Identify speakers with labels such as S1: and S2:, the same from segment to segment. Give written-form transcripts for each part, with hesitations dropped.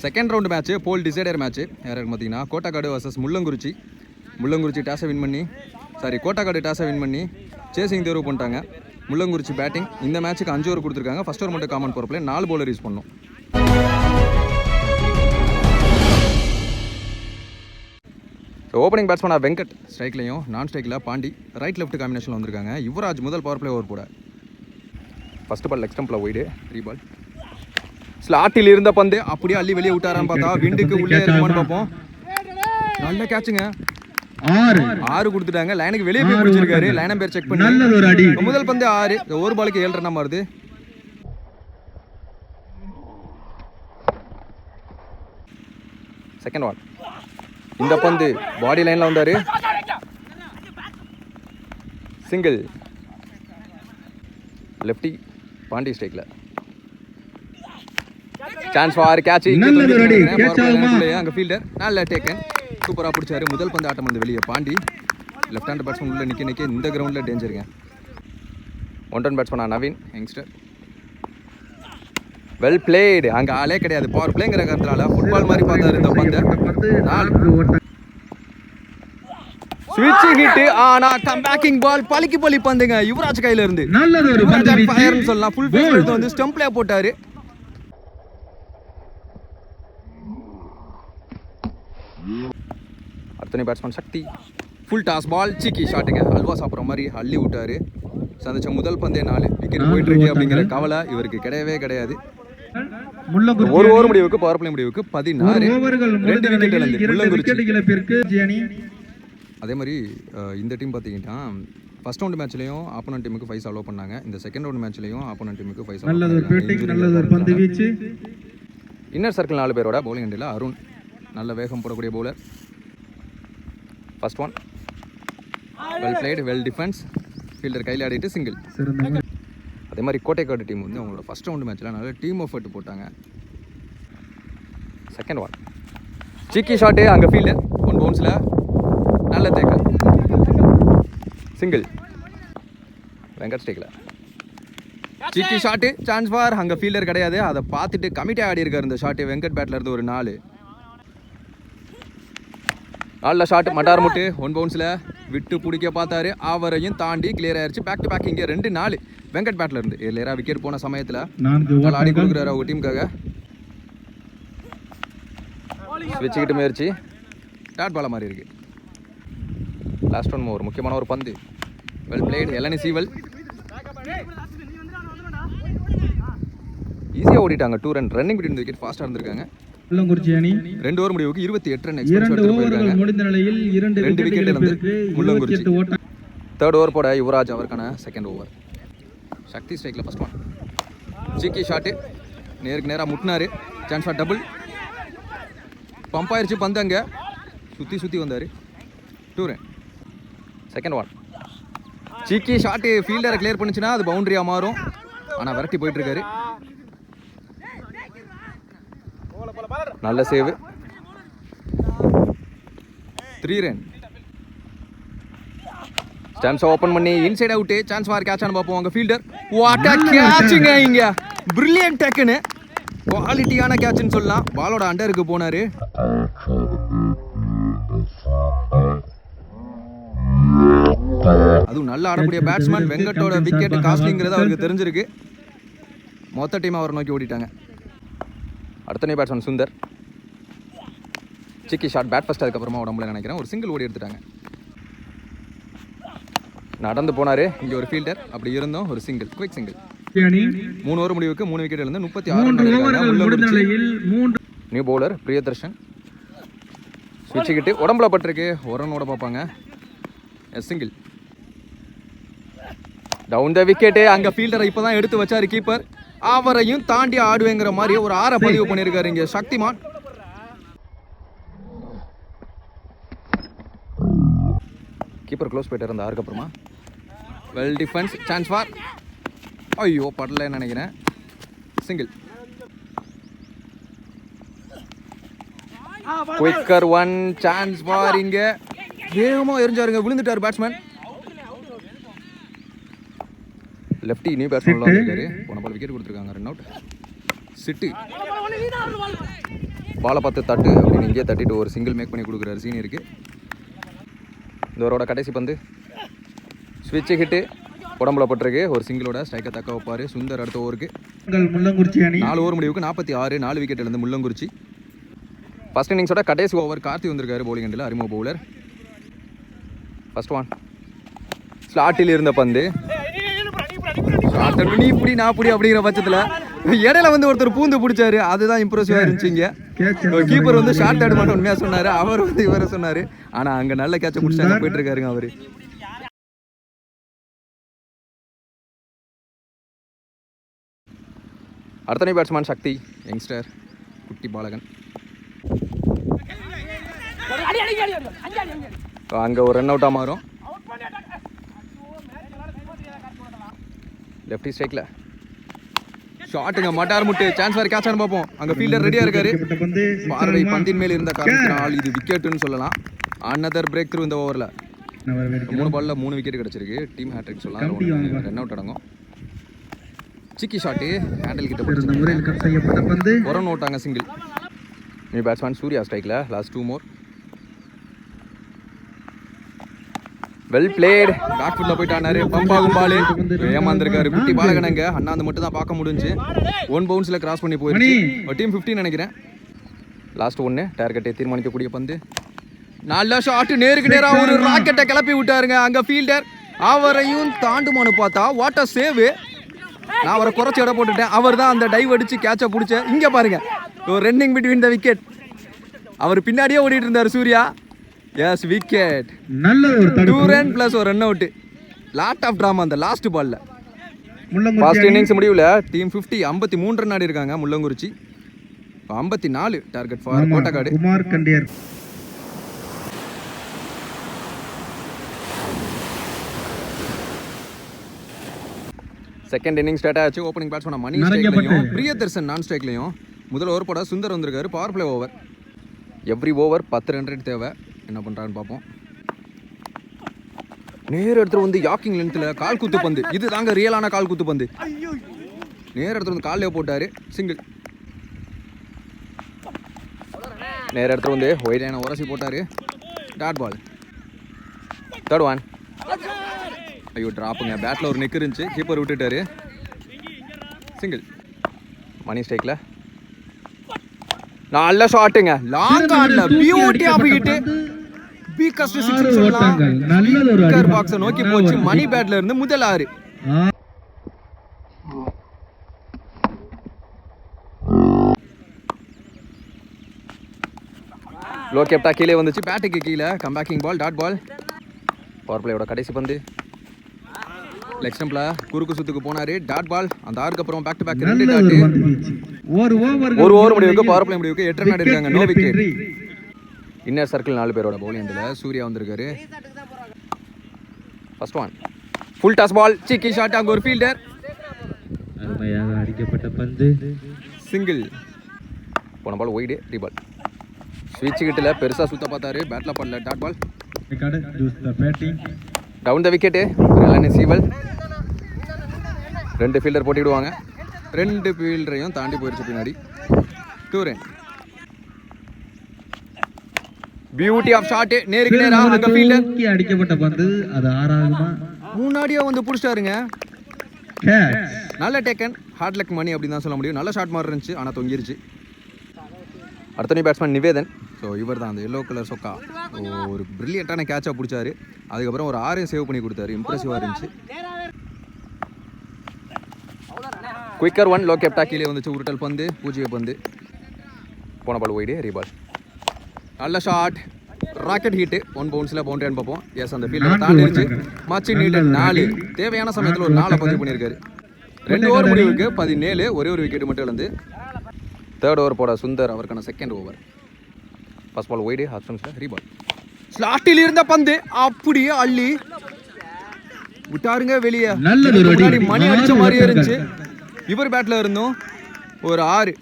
S1: Second round match போல் decider match யாருக்கு பார்த்தீங்கன்னா கோட்டாக்காடு versus Mullankurichi டாஸை win பண்ணி கோட்டாக்காடு டாஸை வின் பண்ணி சேசிங் தேர்வு பண்ணிட்டாங்க. முள்ளங்குறிச்சி பேட்டிங் இந்த மேட்ச்சுக்கு 5 ஓவர் கொடுத்துருக்காங்க. ஃபர்ஸ்ட் ஓவர் மட்டும் common power play 4 bowler use பண்ணோம். ஓப்பனிங் பேட்ஸ்மேனாக வெங்கட் ஸ்ட்ரைக்லையும் நான் ஸ்ட்ரைக்கில் பாண்டி ரைட் லெஃப்ட் காம்பினேஷனில் வந்திருக்காங்க. யுவராஜ் முதல் பவர் பிளே ஓவர் போட ஃபர்ஸ்ட் பால் லெக் ஸ்டம்பில் ஒய்டு 3 பால். ஸ்லாட்டில் இருந்த பந்து அப்படியே அள்ளி வெளியே விட்டாரான்னு பார்த்தா விண்டுக்கு உள்ளே இருக்குமான்னு பார்ப்போம். நல்ல கேட்சுங்க. 6 கொடுத்துட்டாங்க. லைனுக்கு வெளியே போய் பிடிச்சிருக்காரு. லைனை பேர் செக் பண்ணி முதல் பந்து 6. ஒரு பாலுக்கு 7 ரன் வருது. செகண்ட் பால் இந்த பந்து பாடி லைன்ல வந்தாரு. சிங்கிள். லெஃப்டி பாண்டி ஸ்ட்ரைக்ல சான்ஸ் ஃபார் கேட்ச். அங்க ஃபீல்டர் நல்ல டேக்கன் சூப்பரா பிடிச்சாரு. முதல் பந்து ஆட்டம் வந்து வெளியே. பாண்டி லெஃப்ட் ஹேண்ட் பேட்ஸ்மேன் உள்ள நிக்க இந்த கிரவுண்ட்ல டேஞ்சருங்க. 1 ரன் பேட்ஸ்மேனா நவீன் யங்ஸ்டர். Well played. அங்க ஆளே கிடையாது. பவர் பிளேங்கிற கருத்தால ஃபுட்பால் மாதிரி பார்த்தாரு இந்த பந்து. ஸ்விட்சிங் ஹிட். ஆனா கம்பேக்கிங் பால் பலிக்கு பலி பந்துங்க யுவராஜ் கையில இருந்து. ஃபயர்னு சொல்லலாம். ஃபுல் பேஸ் எடுத்து வந்து ஸ்டம்ப்ல போட்டாரு. அடுத்த பேட்ஸ்மேன் சக்தி. ஃபுல் டாஸ் பால் சீக்கி ஷாட்டுங்க. அல்வா சாப்பிட்ற மாதிரி அள்ளி விட்டாரு. சந்திச்ச முதல் பந்தே 4 விக்கெட் போயிட்டு இருக்கு அப்படிங்கிற கவலை இவருக்கு கிடையவே கிடையாது. ஒரு ஓவர் முடிவுக்கு பவர் பிளே முடிவுக்கு 16 அதே மாதிரி இந்த டீம் பார்த்தீங்கன்னா ஃபர்ஸ்ட் ரவுண்ட் மேட்ச்லையும் ஆப்போனன்ட் டீமுக்கு 5 அலோவ் பண்ணாங்க. இந்த செகண்ட் ரவுண்ட் மேட்ச்லையும் ஆப்போனன்ட் டீமுக்கு 5 இன்னர் சர்க்கிள் 4 பேரோட பவுலிங் அண்டில் அருண் நல்ல வேகம் போடக்கூடிய bowler. First one well blade well defence. Fielder கையில் ஆடிட்டு சிங்கிள். அதே மாதிரி கோட்டைக்காடு டீம் வந்து அவங்களோட ஃபர்ஸ்ட் ரவுண்ட் மேட்ச்சில் நல்ல டீம் எஃபர்ட் போட்டாங்க. Second one cheeky shot. அங்கே ஃபீல்டர் 1 பவுன்ஸில் நல்ல தேக்கல். சிங்கிள். வெங்கட் ஸ்டேக்கில் சீக்கி ஷாட்டு. Chance for. அங்கே ஃபீல்டர் கிடையாது. அதை பார்த்துட்டு கமிட்டி ஆடி இருக்காரு இந்த ஷாட்டு. வெங்கட் பேட்டில் இருந்து ஒரு 4 நல்ல ஷாட். மட்டார் முட்டு 1 பவுன்ஸில் விட்டு பிடிக்க பார்த்தாரு. அவரையும் தாண்டி கிளியர் ஆயிடுச்சு. பேக் டு பேக் இங்கே 2-4 வெங்கட் பேட்டில் இருந்து. இல்லையா விக்கெட் போன சமயத்தில் ஆடி கொடுக்குறாரு அவங்க டீமுக்காக. வச்சுக்கிட்டு முயற்சி டாட் பால மாதிரி இருக்கு. லாஸ்ட் ஒன் ஒரு முக்கியமான ஒரு பந்து. Well plate. எலனி சீவல் ஈஸியாக ஓடிட்டாங்க. 2 run running between the wicket ஃபாஸ்ட்டாக இருந்திருக்காங்க. 2 ஓவர் முடிவுக்கு 28 ரன் எக்ஸ்பெக்ட் பண்ணிருக்காங்க. 2 விக்கெட் இருந்து முள்ளங்குறிச்சி. தேர்ட் ஓவர் போட யுவராஜ் அவருக்கான செகண்ட் ஓவர். சக்தி ஸ்ட்ரைக்ல ஃபர்ஸ்ட் ஒன் சீக்கி ஷாட்டு. நேருக்கு நேராக முட்டினாரு. Chance for double. பம்ப் ஆயிடுச்சு பந்து. அங்கே சுற்றி வந்தார். 2 run. Second one cheeky shot. ஃபீல்டரை கிளியர் பண்ணிச்சுன்னா அது பவுண்டரியாக மாறும். ஆனால் விரட்டி போயிட்டு இருக்காரு. நல்ல சேவ். 3 ரன். ஸ்டாம்ஸ் ஓபன் பண்ணி inside out. Chance for catch ஆன பாப்போம். அங்க ஃபீல்டர் வாட் அ கேட்ச்ங்க. இங்க பிரில்லியன்ட் டேக்கன். குவாலிட்டியான கேட்ச்னு சொல்லலாம். பாலோட அண்டருக்கு போனாரு. அதுவும் நல்ல ஆடக்கூடிய பேட்ஸ்மேன். வெங்கட்டோட விக்கெட் காஸ்ட்லிங்கிறது அவருக்கு தெரிஞ்சிருக்கு. மொத்த டீம் அவரை நோக்கி ஓடிட்டாங்க. அடுத்த பேட்ஸ்மேன் சுந்தர். சிக்கி ஷாட் பேட் ஃபர்ஸ்ட். அதுக்கப்புறமா உடம்புல நினைக்கிறேன் ஒரு சிங்கிள் ஓடி எடுத்துட்டாங்க. நடந்து போனாரு. இங்கே ஒரு ஃபீல்டர் அப்படி இருந்தோம். ஒரு சிங்கிள் குவிக் சிங்கிள். 3 ஓவர் முடிவுக்கு 3 விக்கெட் இருந்து 36 நியூ பவுலர் பிரியதர்ஷன். ஸ்விட்சுக்கிட்டு உடம்புல பட்டிருக்கு. ஒரு ரன் ஓட பார்ப்பாங்க. சிங்கிள். Down the wicket. அங்கே ஃபீல்டரை இப்போ தான் எடுத்து வச்சாரு கீப்பர். அவரையும் தாண்டி ஆடுவேங்கிற மாதிரி ஒரு 6 பதிவு பண்ணியிருக்காரு இங்கே சக்திமான். கீப்பர் க்ளோஸ் போயிட்டு இருந்தா. அதுக்கப்புறமா வெல் டிஃபென்ஸ். Chance for. ஐயோ படலன்னு நினைக்கிறேன். சிங்கிள். Quicker 1 chance for. இங்க வேகமாக எரிஞ்சாருங்க. விழுந்துட்டார் பேட்ஸ்மேன். லெஃப்டி நியூ பேட்ஸ்மேன்ல வந்திருக்காரு. போன பால் விக்கெட் கொடுத்துருக்காங்க. Run out. சிட்டு பாலை பார்த்து தட்டு அப்படின்னு இங்கே தட்டிட்டு ஒரு சிங்கிள் மேக் பண்ணி கொடுக்குறாரு சீனியருக்கு. இந்த ஓவரோட கடைசி பந்து ஸ்விட்ச் ஹிட்டு உடம்புல பட்டிருக்கு. ஒரு சிங்கிளோட ஸ்ட்ரைக்கை தக்க வைப்பார் சுந்தர். அடுத்த ஓவருக்கு
S2: முள்ளங்குறிச்சி அணி
S1: 4 ஓவர் முடிவுக்கு 46, 4 விக்கெட் இழந்து முள்ளங்குறிச்சி. ஃபர்ஸ்ட் இன்னிங்ஸோட கடைசி ஓவர் கார்த்தி வந்திருக்காரு பவுலிங் அண்டில், அறிமுக பவுலர். ஃபர்ஸ்ட் ஒன் ஸ்லாட்டில் இருந்த பந்து நீ இப்படி நான் இப்படி அப்படிங்கிற பட்சத்தில் இடையில வந்து ஒருத்தர் பூந்து பிடிச்சாரு. அதுதான் இம்ப்ரெசிவாக இருந்துச்சு. இங்கே கீப்பர் வந்து ஷார்ட் ஆட் பண்ண உண்மையாக சொன்னார். அவர் வந்து இவரை சொன்னார். ஆனால் அங்கே நல்ல கேட்சை பிடிச்சாங்க போயிட்டு இருக்காருங்க அவர். அடுத்த பேட்ஸ்மேன் சக்தி யங்ஸ்டர் குட்டி பாலகன். அங்கே ஒரு ரன் அவுட்டாக மாறும். லெஃப்டி ஸ்ட்ரைக்கில் ஷாட்டுங்க மட்டார் முட்டு சான்ஸ் வேறு கேட்ச் ஆன்னு பார்ப்போம். அங்கே ஃபீல்டர் ரெடியாக இருக்காரு. பார்வை பந்தின் மேல் இருந்த காரணத்தினால் இது விக்கெட்டுன்னு சொல்லலாம். அனதர் பிரேக் த்ரூ இந்த ஓவரில். 3 பால்ல 3 விக்கெட் கிடச்சிருக்கு. டீம் ஹேட்ரிக் சொல்லலாம். ரன் அவுட் அடங்கும். சிக்கி ஷாட்டு ஹேண்டில் கிட்ட போட்டு ஒரு நோட்டாங்க சிங்கிள். நியூ பேட்ஸ்மேன் சூர்யா ஸ்ட்ரைக்கில். Last 2 more. Well played. Back ஃபுட்டில் போயிட்டு ஆனாரு. பம்பாகும் பாலு ஏமாந்துருக்காரு குட்டி பாலகனங்க. அண்ணாந்து மட்டும் தான் பார்க்க முடிஞ்சு. 1 பவுன்ஸில் கிராஸ் பண்ணி போயிருச்சு. டீம் 15 நினைக்கிறேன். லாஸ்ட் 1 டார்கெட்டை தீர்மானிக்கக்கூடிய பந்து. நல்ல ஷாட்டு நேருக்கு நேராக ஒரு ராக்கெட்டை கிளப்பி விட்டாருங்க. அங்கே ஃபீல்டர் அவரையும் தாண்டுமானு பார்த்தா வாட் அ சேவ். நான் அவரை குறைச்சி இடம் போட்டுட்டேன். அவர் தான் அந்த டைவ் அடிச்சு கேட்சை பிடிச்ச. இங்கே பாருங்க ஒரு ரன்னிங் பிட்வீன் த விக்கெட். அவர் பின்னாடியே ஓடிட்டு இருந்தார் சூர்யா. Yes wicket. நல்ல ஒரு 2 ரன் ப்ளஸ் ஒரு run out. Lot of drama அந்த லாஸ்ட் பால்ல. ஃபர்ஸ்ட் இன்னிங்ஸ் முடிவில் டீம் 50 53 ரன் ஆடி இருக்காங்க. Mullankurichi 54 target for Kottakadu.
S2: குமார் கண்டியர்.
S1: செகண்ட் இன்னிங் ஸ்டார்ட் ஆச்சு. ஓப்பனிங் பேட்ஸ்மேன் மணி ஸ்ட்ரைக்லையும் பிரியதர்சன் நான் ஸ்ட்ரைக்லையும். முதல் ஓவர் போட சுந்தர் வந்திருக்காரு. Power play over. Every over 10 run rate தேவை. என்ன பண்ணுறான்னு பார்ப்போம். நேர் இடத்துல வந்து யாக்கிங் லென்த்தில் கால் குத்து பந்து. இது தாங்க ரியலான கால் குத்து பந்து. நேர் இடத்துல வந்து காலில் போட்டார் சிங்கிள். நேர இடத்துல வந்து ஒயிடான உரசி போட்டார். Dot ball. Third one. ஐயோ ட்ராப்புங்க. பேட்டில் ஒரு நெக் இருந்துச்சு. கீப்பர் விட்டுட்டாரு. சிங்கிள். மணி ஸ்ட்ரைக்கில் நல்ல ஷாட்டுங்க. லாங் ஆன்ல beauty of hit. Biggest six சொல்லலாம். நல்ல பாக்ஸை நோக்கி போச்சு. மணி பேட்ல இருந்து முதல் 6. லோ கேப்டா கீழே வந்துச்சு. பேட்டுக்கு கீழே கம்பேக்கிங் பால். Dot ball. பவர் பிளேயோட கடைசி பந்து லெக் ஸ்டம்ப்ல குறுக்கு சுத்துக்கு போனாரு. Dot ball. அந்த 6க்கு அப்புறம் பேக் டு பேக் 2 டாட். ஒரு ஓவர் முடிவுக்கு பவர் பிளே முடிவுக்கு 8 ரன் அடிச்சாங்க. No wicket. இன்னர் சர்க்கிள் 4 பேரோட பவுலிங் அண்டில் சூர்யா வந்திருக்காரு. First one full toss ball. சிக்கி ஷாட். அங்கே ஒரு ஃபீல்டர்.
S2: அருமையாக அடிக்கப்பட்ட பந்து
S1: சிங்கிள். போன பால் ஒய்டு. ரீபால். ஸ்விட்ச் கிட்டில் பெருசாக சுத்த பார்த்தாரு. பேட்டில் பண்ணல. Dot ball. Down the wicket. சீவல் 2 ஃபீல்டர் போட்டிடுவாங்க. 2 ஃபீல்டரையும் தாண்டி போயிடுச்சு பின்னாடி. 2 ரன். Beauty of shot. நேருக்கு நேராக அங்க ஃபீல்டர்
S2: அடிக்கப்பட்ட பந்து. அது ஆறாகுமா?
S1: முன்னாடியே வந்து புடிச்சிட்டாருங்க. நல்ல டேக்கன். ஹார்ட் லக் மணி அப்படின்னு தான் சொல்ல முடியும். நல்ல ஷாட் மாதிரி இருந்துச்சு. ஆனால் தொங்கிருச்சு. அடுத்த பேட்ஸ்மேன் நிவேதன். ஸோ இவர் தான் அந்த எல்லோ கலர் சொக்கா. ஒரு பிரில்லியண்டான கேட்சாக பிடிச்சாரு. அதுக்கப்புறம் ஒரு 6 சேவ் பண்ணி கொடுத்தாரு. இம்ப்ரெசிவாக இருந்துச்சு. குயிக்கர் 1. லோ கேப்டா கீழே வந்துச்சு. உருட்டல் பந்து. பூஜ்ஜிய பந்து. போன பால் ஒய்டு. ரீபால். நல்ல ஷாட். Rocket hit. 1 பவுன்ஸில் பவுண்டரின்னு பார்ப்போம். எஸ் அந்த ஃபீல்டர் தாண்டிருச்சு. மச்சி நீடட் 4. தேவையான சமயத்தில் ஒரு 4 பதிவு பண்ணியிருக்காரு. 2 ஓவர் முடிவுக்கு 17. ஒரே ஒரு விக்கெட் மட்டும் இழந்து. தேர்ட் ஓவர் போட சுந்தர் அவருக்கான second over. First ball wide. ஆப்ஷன்ஸில் ரீபால். ஸ்லாட்டில் இருந்த பந்து அப்படியே அள்ளி விட்டாருங்க வெளியே. முன்னாடி மணி அடிச்ச மாதிரியே இருந்துச்சு. இவர் பேட்ல இருந்தும் ஒரு 6.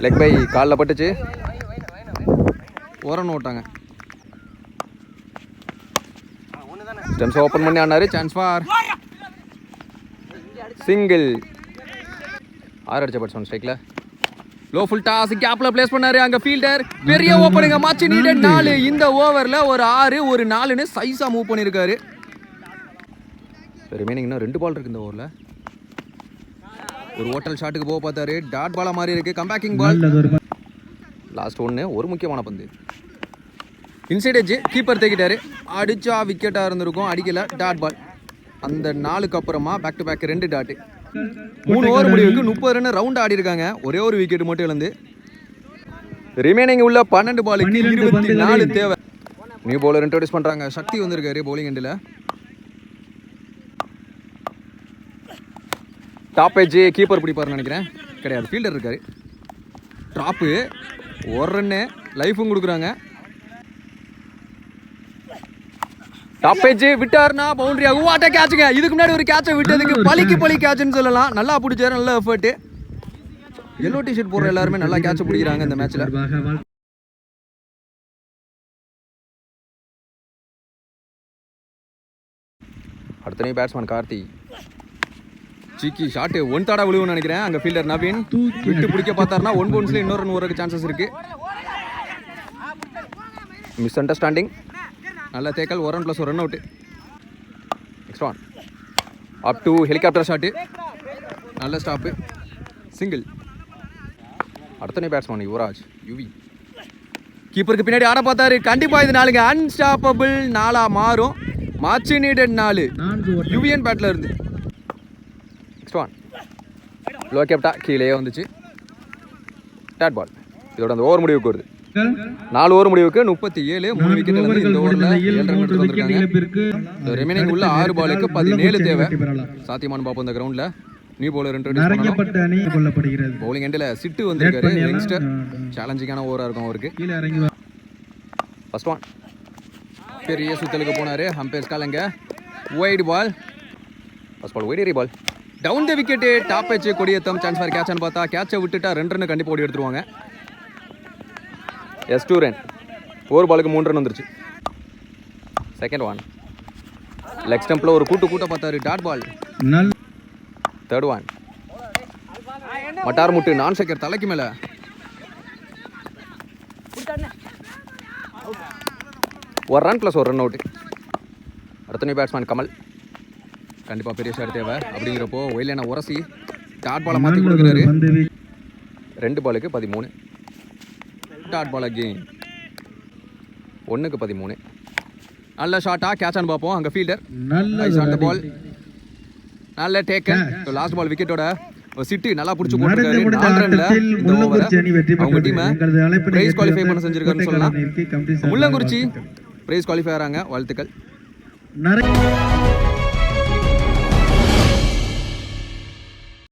S1: லெக் பை காலில் பட்டுச்சு. ஓரன் ஓட்டாங்க. ஸ்டெம்ஸ் ஓப்பன் பண்ணி ஆனாரு. Chance for single. 6 அடிச்ச பேட்ஸ்மேன் ஸ்ட்ரைக்ல. லோ ஃபுல் டாஸ் கேப்ல பிளேஸ் பண்ணாரு. அங்க ஃபீல்டர் பெரிய ஓப்பனிங் மாச்சு நீடட் 4. இந்த ஓவர்ல ஒரு 6 ஒரு 4ன்னு சைஸா மூவ் பண்ணிருக்காரு. ரிமைனிங் இன்னும் 2 பால் இருக்கு இந்த ஓவர்ல. ஒரு ஓட்டல் ஷாட்டுக்கு போக பார்த்தாரு. டாட் பாலா மாதிரி இருக்கு. கம்பேக்கிங் பால். லாஸ்ட் ஒன்று ஒரு முக்கியமான பந்து. இன்சைட் எட்ஜ் கீப்பர் தேக்கிட்டாரு. அடிச்சா விக்கெட்டா இருந்திருக்கும். அடிக்கல. Dot ball. அந்த 4க்கு அப்புறமா back to back 2 dot. 3 over முடிவுக்கு 30 ரன் ரவுண்ட் ஆடி இருக்காங்க. ஒரே ஒரு விக்கெட் மட்டும் இழந்து. ரிமைனிங் உள்ள 12 பாலுக்கு 24 தேவை. நியூ பவுலர் இன்ட்ரோடியூஸ் பண்றாங்க. சக்தி வந்திருக்காரு பவுலிங் எண்டில். டாப் எட்ஜ் கீப்பர் பிடிப்பாருன்னு நினைக்கிறேன். கிடையாது, ஃபீல்டர் இருக்காரு. ட்ராப்பு ஒரு ரன்னு லைஃபும் கொடுக்குறாங்க. டாப் எட்ஜ் விட்டார்னா பவுண்டரி ஆகும். வாட்ட கேட்சுங்க. இதுக்கு முன்னாடி ஒரு கேட்சை விட்டதுக்கு பலி கேட்சுன்னு சொல்லலாம். நல்லா பிடிச்சாரு. நல்ல எஃபர்ட். எல்லோ டிஷர்ட் போடுற எல்லாருமே நல்லா கேட்ச் பிடிக்கிறாங்க இந்த மேட்ச்ல. அடுத்த பேட்ஸ்மேன் கார்த்தி. சிக்கி ஷாட்டு 1 தாடா விழுவுன்னு நினைக்கிறேன். அங்க ஃபீல்டர் நவீன் விட்டு பிடிக்க பார்த்தாருன்னா 1 பவுன்ஸ்ல இன்னொரு ரன் வரக்கு சான்சஸ் இருக்கு. Miss understanding. நல்ல தேக்கல். 1 run + 1 run out. Next one up to helicopter shot. நல்ல ஸ்டாப்பு. சிங்கிள். அடுத்த பேட்ஸ்மேன் யுவராஜ் யுவி. கீப்பருக்கு பின்னாடி ஆட பார்த்தாரு. கண்டிப்பா இது 4ங்க அன்ஸ்டாப்பபிள் 4ஆ மாறும். மாச்சு நீடட் 4 யுவியன் பேட்ல இருந்து. நெக்ஸ்ட் ஒன் லோ கேப்டா கீழே வந்துச்சு. Dot ball. இதோட அந்த ஓவர் முடிவுக்கு வருது. 4 ஓவர் முடிவுக்கு 37. 3 விக்கெட் இழந்து இந்த ஓவர்ல 7 ரன் எடுத்து வந்திருக்காங்க. ரிமைனிங் உள்ள 6 பாலுக்கு 17 தேவை. சாத்தியமான பாப்போம் இந்த கிரவுண்ட்ல. நியூ பவுலர் இன்ட்ரோடியூஸ் பண்ணனும். பவுலிங் எண்டில் சிட்டு வந்திருக்காரு. யங்ஸ்டர். சேலஞ்சிங்கான ஓவரா இருக்கும் அவருக்கு. ஃபர்ஸ்ட் ஒன் பெரிய சுத்தலுக்கு போனாரு. அம்பையர்ஸ் காலங்க wide ball. First ball wide ball. Down the wicket. Top edge கொடியேத்தம் சான்ஸ் ஃபார் கேட்ச்னு பார்த்தா கேட்சை விட்டுட்டா 2 ரன் கண்டிப்பாக ஓடி எடுத்துருவாங்க. Yes 2 run. ஒரு பாலுக்கு 3 ரன் வந்துருச்சு. செகண்ட் ஒன் லெக் ஸ்டம்பில் ஒரு கூட்ட பார்த்தாரு. Dot ball. தேர்ட் ஒன் மட்டார் முட்டு நான் செக்கர் தலைக்கு மேல. ஒரு ரன் + 1 ரன் அவுட். அடுத்த நியூ பேட்ஸ்மேன் கமல். கண்டிப்பாக பெரிய ஷாட் தேவை. அப்படிங்கிறப்போ ஒயிலான உரசி டாட் பாலை மாற்றி கொடுக்குறாரு. 2 பாலுக்கு 13. டாட் பால் அகெயின் 1க்கு 13. நல்ல ஷாட்டா கேட்சான்னு பார்ப்போம். அங்கே ஃபீல்டர் நல்ல பால். நல்ல டேக்கன். லாஸ்ட் பால் விக்கெட்டோட சிட்டி நல்லா பிடிச்சி போட்டுருக்காரு. 4 ரன்ல இந்த ஓவரை அவங்க டீமை பிரைஸ் குவாலிஃபை பண்ண செஞ்சிருக்காருன்னு சொல்லலாம். முள்ளங்குறிச்சி பிரைஸ் குவாலிஃபை ஆகிறாங்க. வாழ்த்துக்கள்.